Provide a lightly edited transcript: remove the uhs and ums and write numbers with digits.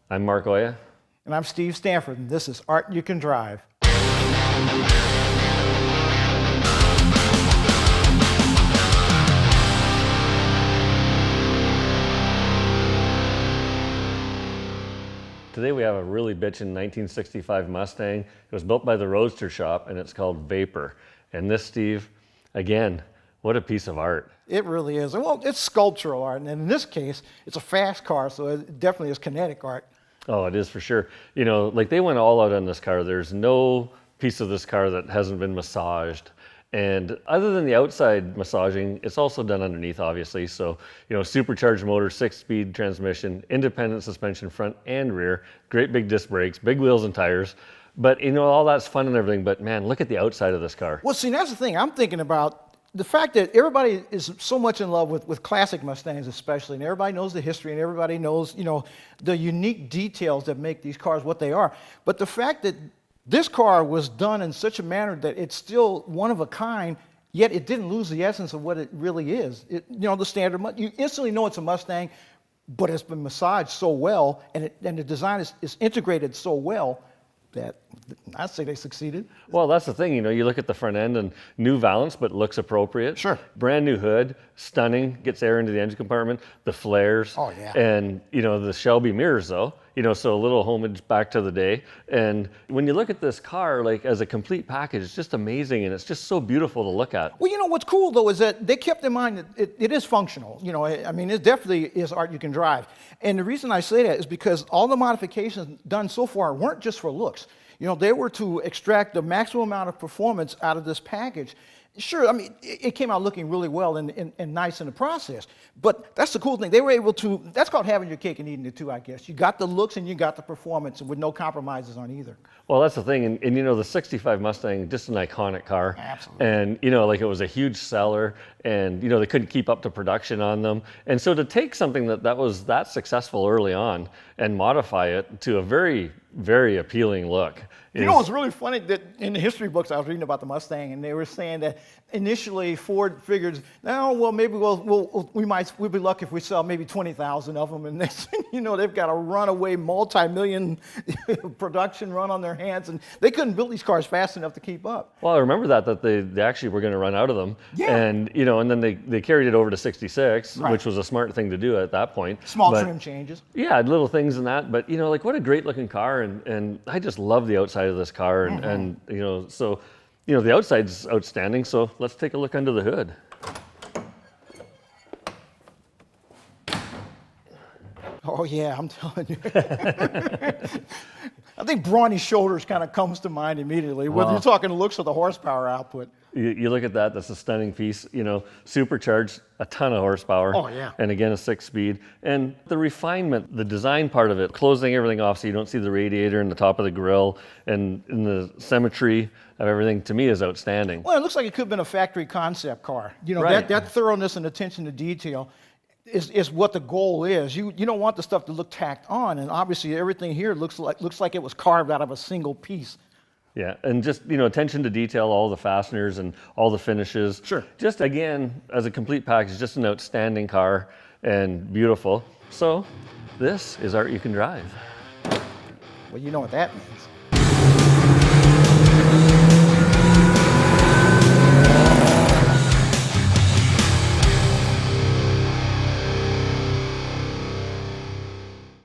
I'm Mark Oya. And I'm Steve Stanford, and this is Art You Can Drive. Today we have a really bitchin' 1965 Mustang. It was built by the Roadster shop, and it's called Vapor. And this, Steve, again, what a piece of art. It really is. Well, it's sculptural art, and in this case, it's a fast car, so it definitely is kinetic art. Oh, it is for sure. You know, like they went all out on this car. There's no piece of this car that hasn't been massaged. And other than the outside massaging, it's also done underneath, obviously. So, you know, supercharged motor, 6-speed transmission, independent suspension front and rear, great big disc brakes, big wheels and tires. But, you know, all that's fun and everything. But, man, look at the outside of this car. Well, see, that's the thing. I'm thinking about the fact that everybody is so much in love with classic Mustangs especially, and everybody knows the history, and everybody knows, you know, the unique details that make these cars what they are. But the fact that this car was done in such a manner that it's still one of a kind, yet it didn't lose the essence of what it really is. You know, the standard, you instantly know it's a Mustang, but it's been massaged so well, and the design is integrated so well that I'd say they succeeded. Well, that's the thing, you know, you look at the front end and new valance, but looks appropriate. Sure. Brand new hood, stunning, gets air into the engine compartment, the flares. Oh, yeah. And, you know, the Shelby mirrors though, you know, so a little homage back to the day. And when you look at this car, like as a complete package, it's just amazing and it's just so beautiful to look at. Well, you know, what's cool though is that they kept in mind that it is functional. You know, I mean, it definitely is art you can drive. And the reason I say that is because all the modifications done so far weren't just for looks. You know, they were to extract the maximum amount of performance out of this package. Sure, I mean, it came out looking really well and nice in the process. But that's the cool thing. They were able to, that's called having your cake and eating it too, I guess. You got the looks and you got the performance with no compromises on either. Well, that's the thing. And you know, the 65 Mustang, just an iconic car. Absolutely. And, you know, like it was a huge seller and, you know, they couldn't keep up to production on them. And so to take something that was that successful early on and modify it to a very, very appealing look. You know, it's really funny that in the history books I was reading about the Mustang, and they were saying that initially Ford figured, oh, well, maybe we'll be lucky if we sell maybe 20,000 of them. And next thing you know, they've got a runaway multi-million production run on their hands, and they couldn't build these cars fast enough to keep up. Well, I remember that they actually were going to run out of them. Yeah. And, you know, and then they carried it over to 66, right, which was a smart thing to do at that point. Small trim changes. Yeah, little things in that. But, you know, like what a great looking car. And I just love the outside of this car. And you know, so, you know, the outside's outstanding. So let's take a look under the hood. Oh yeah, I'm telling you. I think brawny shoulders kind of comes to mind immediately, whether you're talking looks or the horsepower output. You look at that, that's a stunning piece, you know, supercharged, a ton of horsepower. Oh, yeah. And again, a 6-speed. And the refinement, the design part of it, closing everything off so you don't see the radiator in the top of the grille, and the symmetry of everything, to me, is outstanding. Well, it looks like it could have been a factory concept car. You know, right, that thoroughness and attention to detail is what the goal is. You don't want the stuff to look tacked on, and obviously everything here looks like it was carved out of a single piece. Yeah, and just, you know, attention to detail, all the fasteners and all the finishes. Sure. Just, again, as a complete package, just an outstanding car and beautiful. So, this is art you can drive. Well, you know what that means.